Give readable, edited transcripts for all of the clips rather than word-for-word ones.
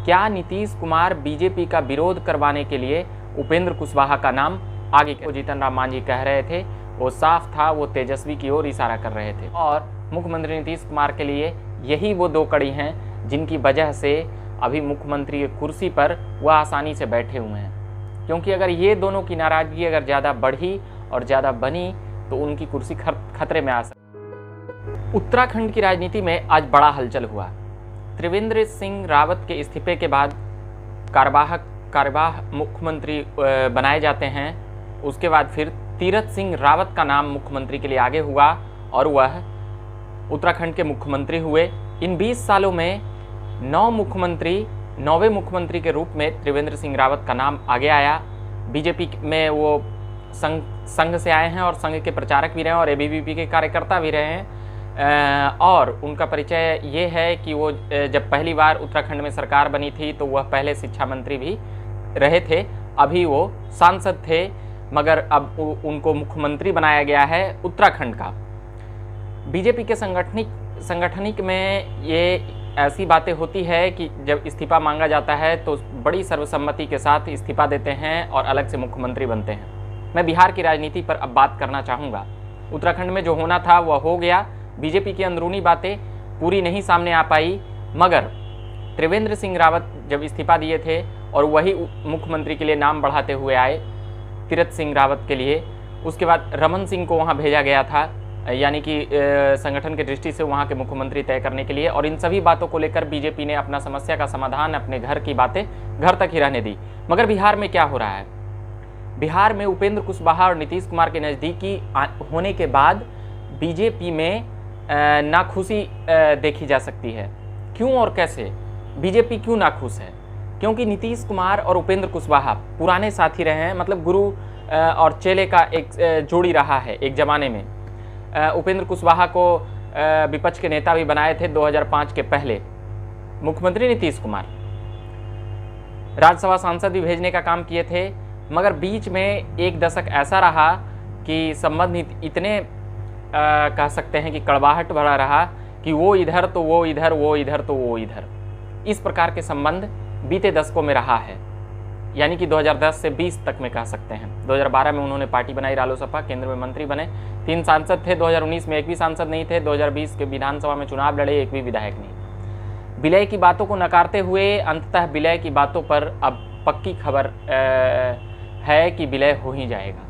क्या नीतीश कुमार बीजेपी का विरोध करवाने के लिए उपेंद्र कुशवाहा का नाम आगे जीतन राम मांझी कह रहे थे, वो साफ था, वो तेजस्वी की ओर इशारा कर रहे थे। और मुख्यमंत्री नीतीश कुमार के लिए यही वो दो कड़ी हैं जिनकी वजह से अभी मुख्यमंत्री की कुर्सी पर वह आसानी से बैठे हुए हैं, क्योंकि अगर ये दोनों की नाराजगी अगर ज़्यादा बढ़ी और ज़्यादा बनी तो उनकी कुर्सी खतरे में आ सकती। उत्तराखंड की राजनीति में आज बड़ा हलचल हुआ। त्रिवेंद्र सिंह रावत के इस्तीफे के बाद कार्यवाह मुख्यमंत्री बनाए जाते हैं। उसके बाद फिर तीरथ सिंह रावत का नाम मुख्यमंत्री के लिए आगे हुआ और वह उत्तराखंड के मुख्यमंत्री हुए। इन 20 सालों में 9वें मुख्यमंत्री के रूप में त्रिवेंद्र सिंह रावत का नाम आगे आया। बीजेपी में वो संघ से आए हैं और संघ के प्रचारक भी रहे हैं और एबीवीपी के कार्यकर्ता भी रहे हैं। और उनका परिचय ये है कि वो जब पहली बार उत्तराखंड में सरकार बनी थी तो वह पहले शिक्षा मंत्री भी रहे थे। अभी वो सांसद थे, मगर अब उनको मुख्यमंत्री बनाया गया है उत्तराखंड का। बीजेपी के संगठनिक में ये ऐसी बातें होती है कि जब इस्तीफा मांगा जाता है तो बड़ी सर्वसम्मति के साथ इस्तीफा देते हैं और अलग से मुख्यमंत्री बनते हैं। मैं बिहार की राजनीति पर अब बात करना चाहूँगा। उत्तराखंड में जो होना था वह हो गया। बीजेपी की अंदरूनी बातें पूरी नहीं सामने आ पाई, मगर त्रिवेंद्र सिंह रावत जब इस्तीफा दिए थे और वही मुख्यमंत्री के लिए नाम बढ़ाते हुए आए तीरथ सिंह रावत के लिए, उसके बाद रमन सिंह को वहाँ भेजा गया था, यानी कि संगठन की दृष्टि से वहाँ के मुख्यमंत्री तय करने के लिए। और इन सभी बातों को लेकर बीजेपी ने अपना समस्या का समाधान अपने घर की बातें घर तक ही रहने दी। मगर बिहार में क्या हो रहा है? बिहार में उपेंद्र कुशवाहा और नीतीश कुमार के नज़दीकी होने के बाद बीजेपी में नाखुशी देखी जा सकती है। क्यों और कैसे? बीजेपी क्यों नाखुश है? क्योंकि नीतीश कुमार और उपेंद्र कुशवाहा पुराने साथी रहे हैं, मतलब गुरु और चेले का एक जोड़ी रहा है एक ज़माने में। उपेंद्र कुशवाहा को विपक्ष के नेता भी बनाए थे 2005 के पहले मुख्यमंत्री नीतीश कुमार। राज्यसभा सांसद भी भेजने का काम किए थे, मगर बीच में एक दशक ऐसा रहा कि संबंध इतने कह सकते हैं कि कड़वाहट भरा रहा कि वो इधर तो वो इधर, वो इधर तो वो इधर। इस प्रकार के संबंध बीते दशकों में रहा है, यानी कि 2010 से 20 तक में कह सकते हैं। 2012 में उन्होंने पार्टी बनाई रालोसपा, केंद्र में मंत्री बने, 3 सांसद थे। 2019 में एक भी सांसद नहीं थे। 2020 के विधानसभा में चुनाव लड़े, एक भी विधायक नहीं। विलय की बातों को नकारते हुए अंततः विलय की बातों पर अब पक्की खबर है कि विलय हो ही जाएगा।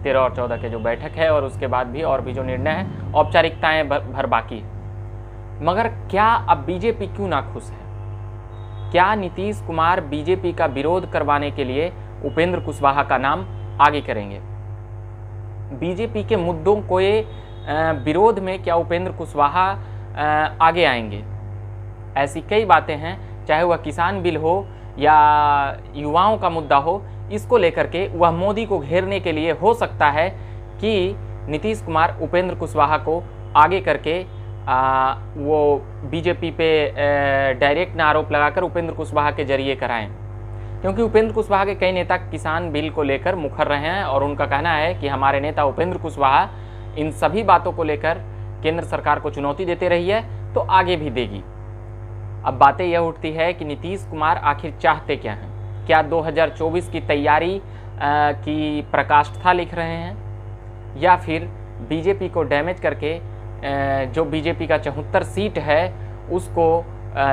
13 और 14 के जो बैठक है और उसके बाद भी और भी जो निर्णय है, औपचारिकताएं भर बाकी है। मगर क्या अब बीजेपी क्यों नाखुश है? क्या नीतीश कुमार बीजेपी का विरोध करवाने के लिए उपेंद्र कुशवाहा का नाम आगे करेंगे? बीजेपी के मुद्दों के विरोध में क्या उपेंद्र कुशवाहा आगे आएंगे? ऐसी कई बातें हैं, चाहे वह किसान बिल हो या युवाओं का मुद्दा हो, इसको लेकर के वह मोदी को घेरने के लिए हो सकता है कि नीतीश कुमार उपेंद्र कुशवाहा को आगे करके वो बीजेपी पे डायरेक्ट ना आरोप लगाकर उपेंद्र कुशवाहा के जरिए कराएं। क्योंकि उपेंद्र कुशवाहा के कई नेता किसान बिल को लेकर मुखर रहे हैं और उनका कहना है कि हमारे नेता उपेंद्र कुशवाहा इन सभी बातों को लेकर केंद्र सरकार को चुनौती देते रही है तो आगे भी देगी। अब बातें यह उठती है कि नीतीश कुमार आखिर चाहते क्या हैं? क्या 2024 की तैयारी की प्रकाष्ठा लिख रहे हैं, या फिर बीजेपी को डैमेज करके जो बीजेपी का 74 सीट है उसको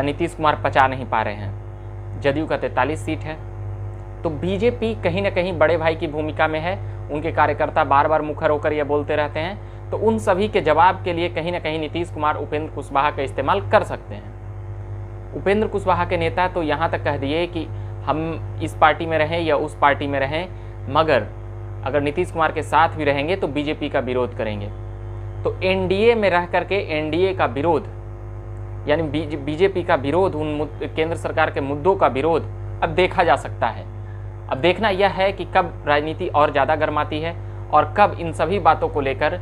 नीतीश कुमार पचा नहीं पा रहे हैं? जदयू का 43 सीट है। तो बीजेपी कहीं ना कहीं बड़े भाई की भूमिका में है। उनके कार्यकर्ता बार बार मुखर होकर यह बोलते रहते हैं, तो उन सभी के जवाब के लिए कहीं ना कहीं नीतीश कुमार उपेंद्र कुशवाहा का इस्तेमाल कर सकते हैं। उपेंद्र कुशवाहा के नेता तो यहाँ तक कह दिए कि हम इस पार्टी में रहें या उस पार्टी में रहें, मगर अगर नीतीश कुमार के साथ भी रहेंगे तो बीजेपी का विरोध करेंगे। तो एनडीए में रह करके एनडीए का विरोध, यानी बीजेपी का विरोध, उन केंद्र सरकार के मुद्दों का विरोध अब देखा जा सकता है। अब देखना यह है कि कब राजनीति और ज़्यादा गर्माती है और कब इन सभी बातों को लेकर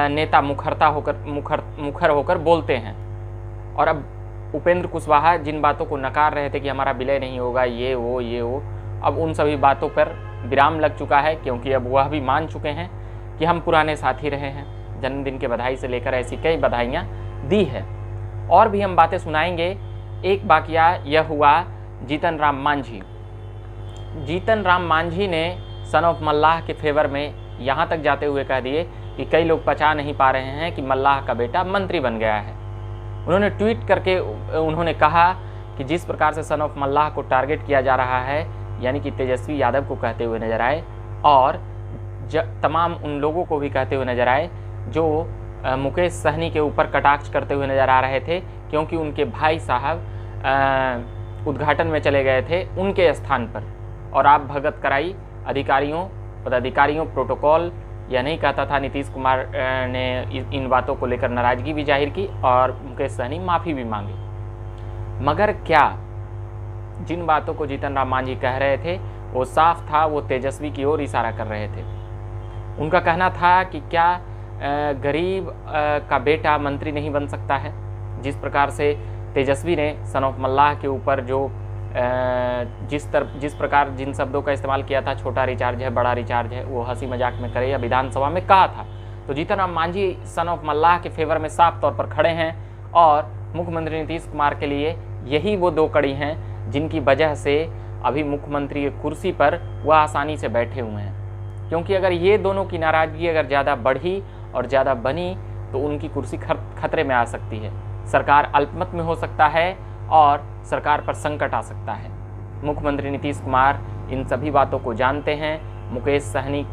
नेता मुखर होकर बोलते हैं। और अब उपेंद्र कुशवाहा जिन बातों को नकार रहे थे कि हमारा विलय नहीं होगा, ये वो, अब उन सभी बातों पर विराम लग चुका है, क्योंकि अब वह भी मान चुके हैं कि हम पुराने साथी रहे हैं। जन्मदिन के बधाई से लेकर ऐसी कई बधाइयाँ दी है और भी हम बातें सुनाएंगे। एक वाकया यह हुआ जीतन राम मांझी। जीतन राम मांझी ने सन ऑफ मल्लाह के फेवर में यहाँ तक जाते हुए कह दिए कि कई लोग पचा नहीं पा रहे हैं कि मल्लाह का बेटा मंत्री बन गया है। उन्होंने ट्वीट करके उन्होंने कहा कि जिस प्रकार से सन ऑफ मल्लाह को टारगेट किया जा रहा है, यानी कि तेजस्वी यादव को कहते हुए नजर आए और तमाम उन लोगों को भी कहते हुए नजर आए जो मुकेश सहनी के ऊपर कटाक्ष करते हुए नजर आ रहे थे, क्योंकि उनके भाई साहब उद्घाटन में चले गए थे उनके स्थान पर और आप भगत कराई अधिकारियों पदाधिकारियों प्रोटोकॉल। यह नहीं कहता था। नीतीश कुमार ने इन बातों को लेकर नाराजगी भी जाहिर की और मुकेश सहनी माफ़ी भी मांगी। मगर क्या जिन बातों को जीतन राम मांझी कह रहे थे वो साफ था, वो तेजस्वी की ओर इशारा कर रहे थे। उनका कहना था कि क्या गरीब का बेटा मंत्री नहीं बन सकता है। जिस प्रकार से तेजस्वी ने सन ऑफ मल्लाह के ऊपर जो जिस प्रकार जिन शब्दों का इस्तेमाल किया था, छोटा रिचार्ज है बड़ा रिचार्ज है, वो हंसी मजाक में करे या विधानसभा में कहा था, तो जीतन राम मांझी सन ऑफ मल्लाह के फेवर में साफ तौर पर खड़े हैं और मुख्यमंत्री नीतीश कुमार के लिए यही वो दो कड़ी हैं जिनकी वजह से अभी मुख्यमंत्री की कुर्सी पर वह आसानी से बैठे हुए हैं। क्योंकि अगर ये दोनों की नाराजगी अगर ज़्यादा बढ़ी और ज़्यादा बनी तो उनकी कुर्सी खतरे में आ सकती है, सरकार अल्पमत में हो सकता है और सरकार पर संकट आ सकता है। मुख्यमंत्री नीतीश कुमार इन सभी बातों को जानते हैं। मुकेश सहनी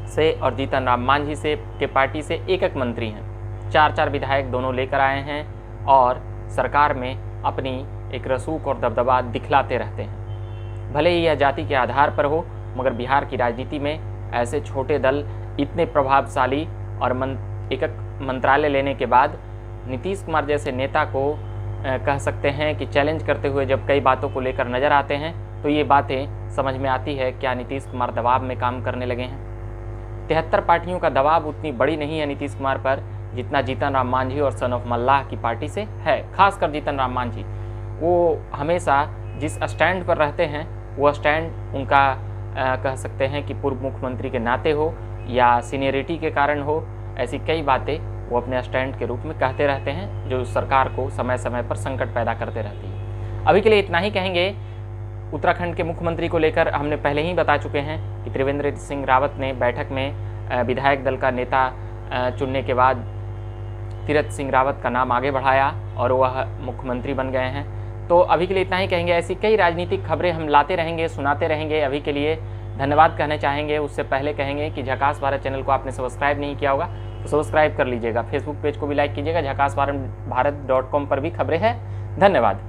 से और जीतन राम मांझी से के पार्टी से एक मंत्री हैं, 4 विधायक दोनों लेकर आए हैं और सरकार में अपनी एक रसूख और दबदबा दिखलाते रहते हैं। भले ही यह जाति के आधार पर हो, मगर बिहार की राजनीति में ऐसे छोटे दल इतने प्रभावशाली और एक मंत्रालय लेने के बाद नीतीश कुमार जैसे नेता को कह सकते हैं कि चैलेंज करते हुए जब कई बातों को लेकर नज़र आते हैं तो ये बातें समझ में आती है क्या नीतीश कुमार दबाव में काम करने लगे हैं। 73 पार्टियों का दबाव उतनी बड़ी नहीं है नीतीश कुमार पर जितना जीतन राम मांझी और सन ऑफ मल्लाह की पार्टी से है। खासकर जीतन राम मांझी, वो हमेशा जिस स्टैंड पर रहते हैं वो स्टैंड उनका कह सकते हैं कि पूर्व मुख्यमंत्री के नाते हो या सीनियरिटी के कारण हो, ऐसी कई बातें वो अपने स्टैंड के रूप में कहते रहते हैं जो सरकार को समय समय पर संकट पैदा करते रहती है। अभी के लिए इतना ही कहेंगे। उत्तराखंड के मुख्यमंत्री को लेकर हमने पहले ही बता चुके हैं कि त्रिवेंद्र सिंह रावत ने बैठक में विधायक दल का नेता चुनने के बाद तीरथ सिंह रावत का नाम आगे बढ़ाया और वह मुख्यमंत्री बन गए हैं। तो अभी के लिए इतना ही कहेंगे। ऐसी कई राजनीतिक खबरें हम लाते रहेंगे, सुनाते रहेंगे। अभी के लिए धन्यवाद कहना चाहेंगे। उससे पहले कहेंगे कि झकास भारत चैनल को आपने सब्सक्राइब नहीं किया होगा तो सब्सक्राइब कर लीजिएगा। फेसबुक पेज को भी लाइक कीजिएगा। झकास भारत.com पर भी खबरें हैं। धन्यवाद।